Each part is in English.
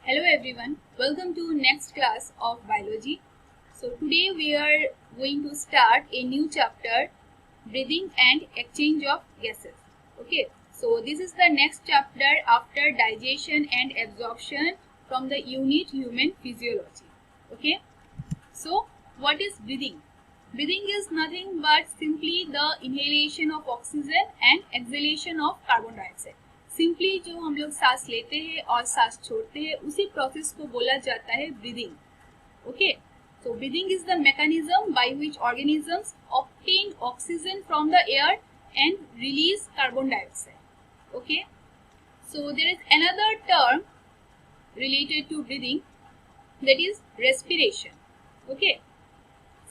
Hello everyone, welcome to next class of biology. So today we are going to start a new chapter, breathing and exchange of gases. Okay, so this is the next chapter after digestion and absorption from the unit human physiology. Okay, so what is breathing? Breathing is nothing but simply the inhalation of oxygen and exhalation of carbon dioxide. Simply जो हम लोग सांस लेते हैं और सांस छोड़ते हैं उसी प्रोसेस को बोला जाता है breathing. Okay, so breathing is the mechanism by which organisms obtain oxygen from the air and release carbon dioxide. Okay, so there is another term related to breathing, that is respiration. Okay,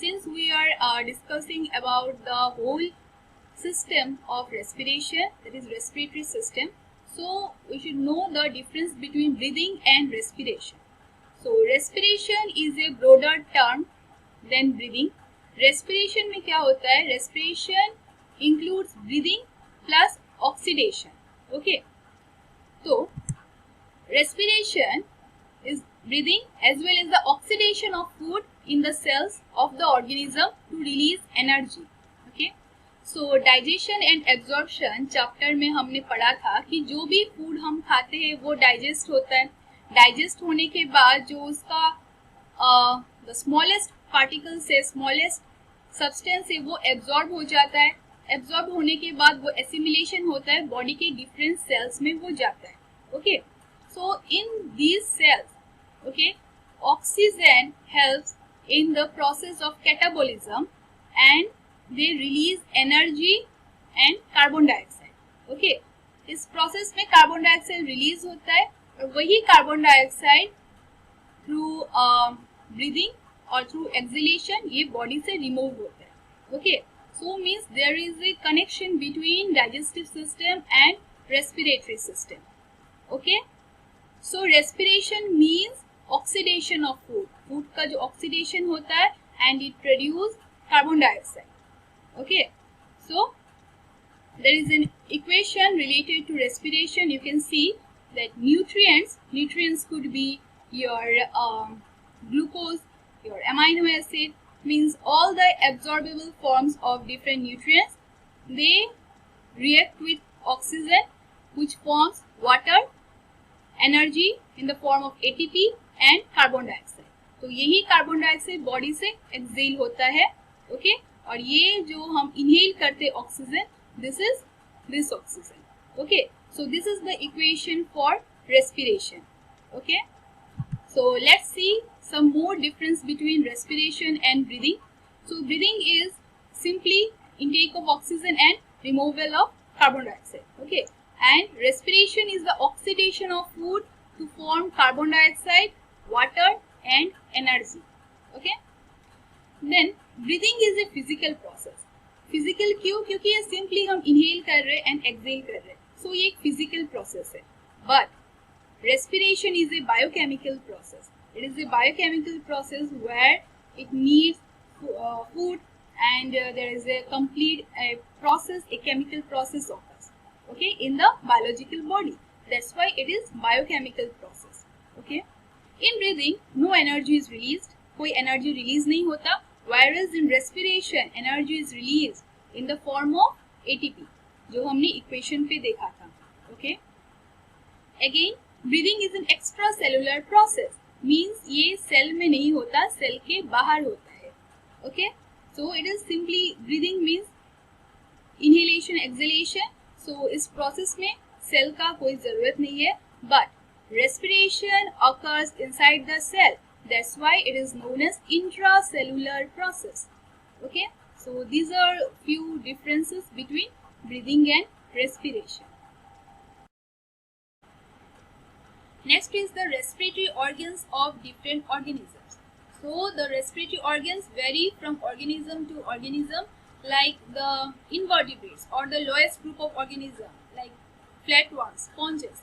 since we are discussing about the whole system of respiration, that is respiratory system, so we should know the difference between breathing and respiration. So respiration is a broader term than breathing. Respiration में क्या होता है? Respiration includes breathing plus oxidation. Okay, so respiration is breathing as well as the oxidation of food in the cells of the organism to release energy. Okay, so digestion and absorption chapter में हमने पढ़ा था कि जो भी food हम खाते हैं वो डाइजेस्ट होता है. डाइजेस्ट होने के बाद जो उसका द स्मॉलेस्ट पार्टिकल से स्मॉलेस्ट सब्सटेंस है वो एब्जॉर्ब हो जाता है. एब्जॉर्ब होने के बाद वो एसिमिलेशन होता है, बॉडी के डिफरेंट सेल्स में वो जाता है. Okay, so in these cells, okay, oxygen helps in the process of catabolism and they release energy and carbon dioxide. Okay, इस प्रोसेस में कार्बन डाइऑक्साइड रिलीज होता है और वही कार्बन डाइऑक्साइड थ्रू ब्रीदिंग और थ्रू एक्सहेलेशन ये body से remove होता है. Okay, so means there is a connection between digestive system and respiratory system. Okay, so respiration means oxidation of food. Food का जो ऑक्सीडेशन होता है and it produce carbon dioxide. Okay, so there is an equation related to respiration. You can see that nutrients could be your glucose, your amino acid, means all the absorbable forms of different nutrients. They react with oxygen which forms water, energy in the form of ATP and carbon dioxide. तो यही carbon dioxide body से exhale होता है. Okay, और ये जो हम inhale करते oxygen, this is this oxygen. Okay, so this is the equation for respiration. Okay, so let's see some more difference between respiration and breathing. So breathing is simply intake of oxygen and removal of carbon dioxide. Okay, and respiration is the oxidation of food to form carbon dioxide, water and energy. Okay, then breathing is a physical process. Physical क्यों? क्योंकि ये simply हम inhale कर रहे हैं and exhale कर रहे हैं, सो ये एक फिजिकल प्रोसेस है. But respiration is a biochemical process. It is a biochemical process where it needs food and there is a complete process, a chemical process occurs, okay, in the biological body. That's why it is biochemical process. Okay, in breathing no energy is released, कोई energy release नहीं होता. Whereas in respiration energy is released in the form of ATP जो हमने equation पे देखा था. Okay, again breathing is an extracellular process, means ये cell में नहीं होता, सेल के बाहर होता है. Okay, so it is simply breathing means inhalation exhalation. So इस प्रोसेस में सेल का कोई जरूरत नहीं है. But respiration occurs inside the cell. That's why it is known as intracellular process. Okay, so these are few differences between breathing and respiration. Next is the respiratory organs of different organisms. So the respiratory organs vary from organism to organism, like the invertebrates or the lowest group of organisms like flatworms, sponges.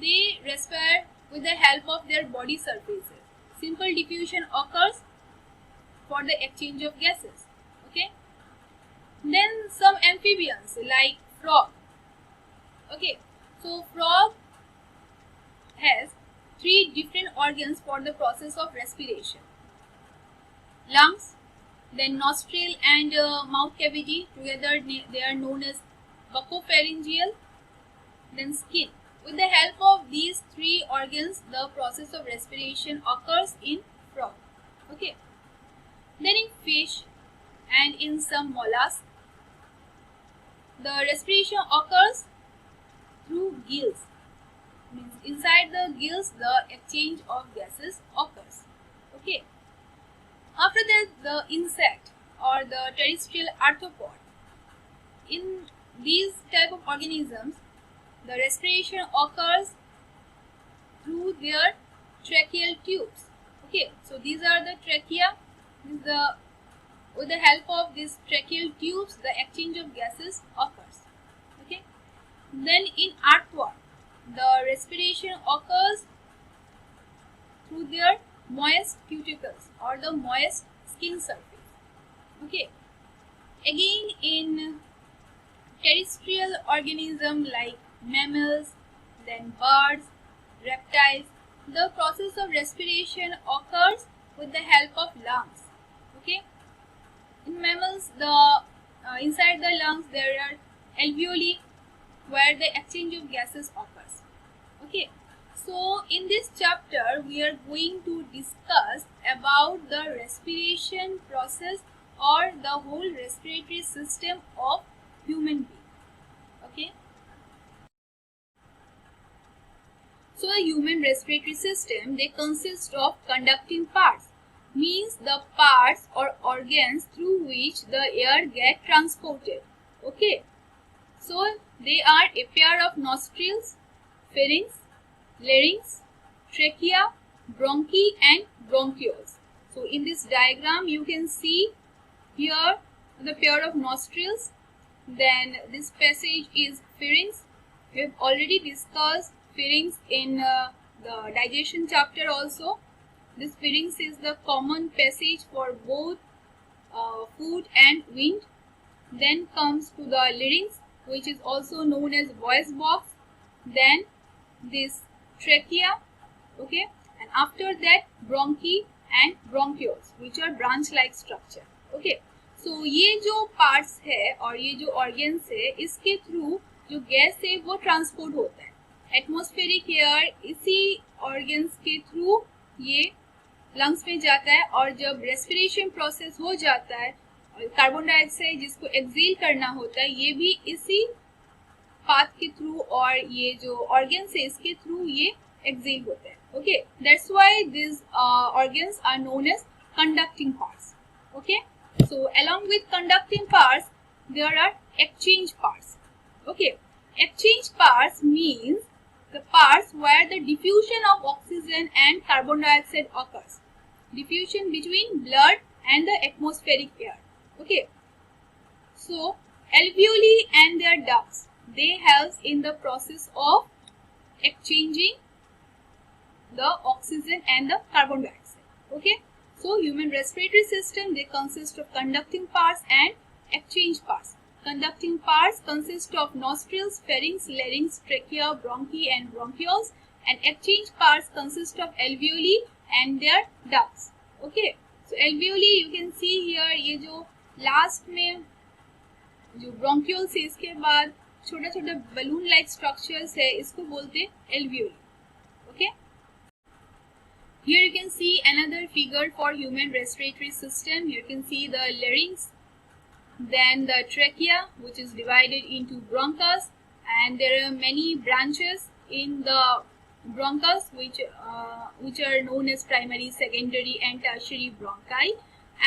They respire with the help of their body surfaces. Simple diffusion occurs for the exchange of gases. Okay, then some amphibians like frog. Okay, so frog has three different organs for the process of respiration. Lungs, then nostril and mouth cavity, together they are known as buccopharyngeal, then skin. With the help of these three organs, the process of respiration occurs in frog. Okay. Then in fish and in some mollusks, the respiration occurs through gills. Means inside the gills, the exchange of gases occurs. Okay. After that, the insect or the terrestrial arthropod. In these type of organisms, the respiration occurs through their tracheal tubes. Okay, so these are the trachea. With the help of these tracheal tubes, the exchange of gases occurs. Okay. Then in arthropod, the respiration occurs through their moist cuticles or the moist skin surface. Okay. Again, in terrestrial organism like mammals, then birds, reptiles, the process of respiration occurs with the help of lungs. Okay. In mammals, inside the lungs there are alveoli where the exchange of gases occurs. Okay. So in this chapter we are going to discuss about the respiration process or the whole respiratory system of human being. Okay. So the human respiratory system, they consist of conducting parts, means the parts or organs through which the air get transported. Okay. So they are a pair of nostrils, pharynx, larynx, trachea, bronchi and bronchioles. So in this diagram you can see here the pair of nostrils, then this passage is pharynx. We have already discussed pharynx in the digestion chapter also. This pharynx is the common passage for both food and wind. Then comes to the larynx, which is also known as voice box. Then this trachea, okay, and after that bronchi and bronchioles, which are branch-like structure. Okay, so ये जो parts है और ये जो organs है, इसके through जो gas है वो ट्रांसपोर्ट होता है. एटमॉस्फेरिक एयर इसी organs के थ्रू ये लंग्स में जाता है और जब रेस्पिरेशन प्रोसेस हो जाता है और कार्बन डाइऑक्साइड जिसको एक्सेल करना होता है ये भी इसी पाथ के थ्रू और ये जो ऑर्गन्स है इसके थ्रू ये एक्सेल होता है. Okay, that's why this organs are known as conducting parts. Okay, so along with conducting parts there are exchange parts. Okay, exchange parts means the parts where the diffusion of oxygen and carbon dioxide occurs. Diffusion between blood and the atmospheric air. Okay. So, alveoli and their ducts, they help in the process of exchanging the oxygen and the carbon dioxide. Okay. So, human respiratory system, they consist of conducting parts and exchange parts. Conducting parts consist of nostrils, pharynx, larynx, trachea, bronchi and bronchioles, and exchange parts consist of alveoli and their ducts. Okay, so alveoli you can see here, ये जो last में जो bronchioles है इसके बाद छोटा छोटा balloon like structures है इसको बोलते हैं alveoli. Okay, here you can see another figure for human respiratory system. You can see the larynx, then the trachea, which is divided into bronchus, and there are many branches in the bronchus which are known as primary, secondary and tertiary bronchi,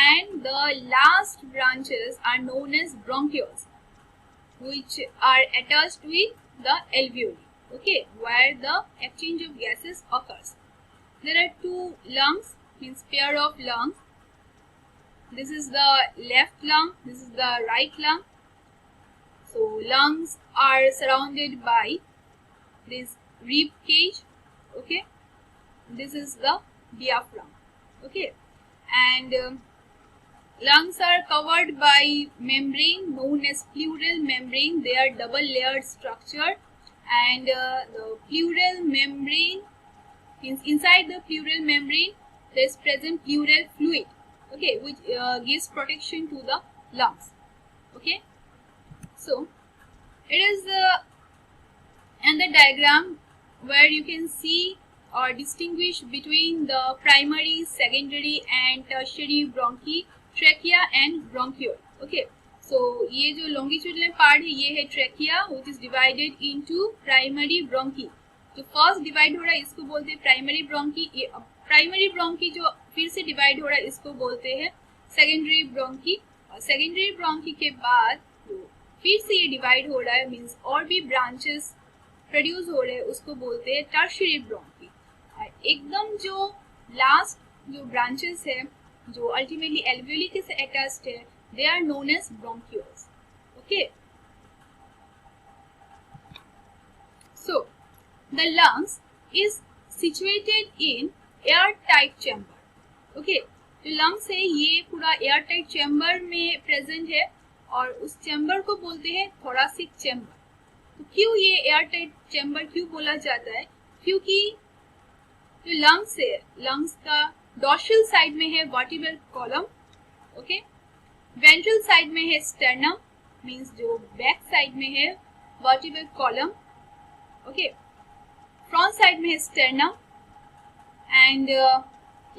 and the last branches are known as bronchioles, which are attached with the alveoli. Okay, where the exchange of gases occurs. There are two lungs, means pair of lungs. This is the left lung, this is the right lung. So lungs are surrounded by this rib cage. Okay, this is the diaphragm. Okay, and lungs are covered by membrane known as pleural membrane. They are double layered structure, and the pleural membrane means inside the pleural membrane there is present pleural fluid, okay, which gives protection to the lungs. Okay, so it is and the diagram where you can see or distinguish between the primary, secondary and tertiary bronchi, trachea and bronchiole. Okay, so ये जो longitudinal part है ये है trachea which is divided into primary bronchi. जो first divide हो रहा है इसको बोलते हैं प्राइमरी ब्रोंकी. प्राइमरी ब्रोंकी जो फिर से डिवाइड हो रहा है इसको बोलते हैं सेकेंडरी ब्रोंकी. और सेकेंडरी ब्रोंकी के बाद जो फिर से ये डिवाइड हो रहा है मींस और भी ब्रांचेस प्रोड्यूस हो रहे हैं उसको बोलते हैं टर्शियरी ब्रोंकी. एकदम जो लास्ट जो ब्रांचेस है जो अल्टीमेटली एल्वियोली के से अटैच्ड है they are known as bronchioles. Okay, so the lungs is situated in airtight chamber. Okay, जो lungs है ये पूरा airtight chamber में present है और उस chamber को बोलते हैं thoracic chamber. तो क्यों ये airtight chamber क्यों बोला जाता है? क्योंकि जो lungs है lungs का dorsal side में है vertebral column, okay, ventral side में है sternum means जो back side में है vertebral column, okay, front side में है स्टर्नम एंड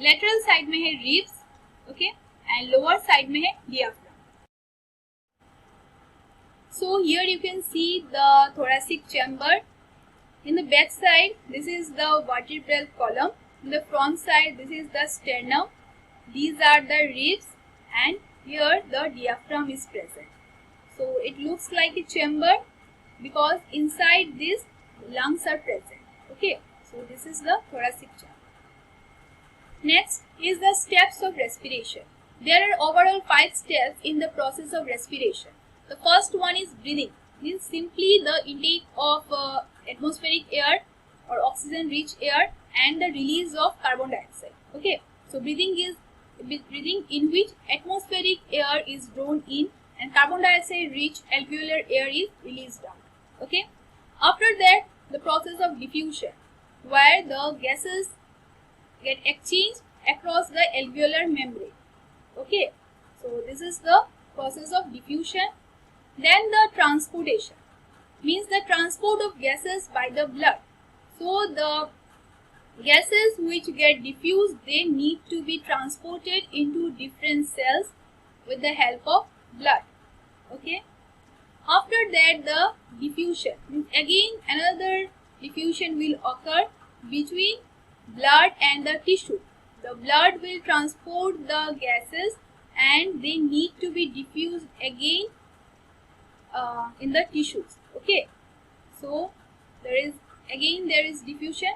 लेटरल साइड में है ribs, okay, and lower side में है diaphragm. So here you can see the thoracic chamber. In the back side this is the vertebral column, in the front side this is the sternum, these are the ribs and here the diaphragm is present. So it looks like a chamber because inside this lungs are present. Okay, so this is the thoracic chamber. Next is the steps of respiration. There are overall 5 steps in the process of respiration. The first one is breathing. This is simply the intake of atmospheric air or oxygen rich air and the release of carbon dioxide. Okay, so breathing is breathing in which atmospheric air is drawn in and carbon dioxide rich alveolar air is released out. Okay, after that the process of diffusion where the gases get exchanged across the alveolar membrane. Okay, so this is the process of diffusion. Then the transportation means the transport of gases by the blood. So the gases which get diffused they need to be transported into different cells with the help of blood. Okay, after that the diffusion means again another diffusion will occur between blood and the tissue. The blood will transport the gases and they need to be diffused again in the tissues. Okay, so there is diffusion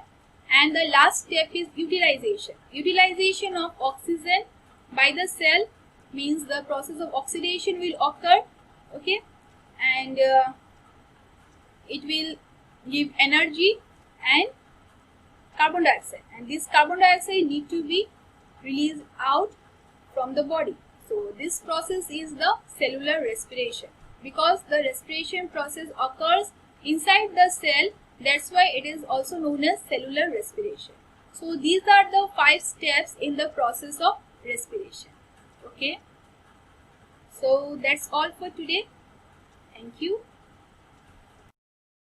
and the last step is utilization. Utilization of oxygen by the cell means the process of oxidation will occur. Okay, and it will give energy and carbon dioxide, and this carbon dioxide need to be released out from the body. So this process is the cellular respiration. Because the respiration process occurs inside the cell, that's why it is also known as cellular respiration. So these are the 5 steps in the process of respiration. Okay, so that's all for today. Thank you.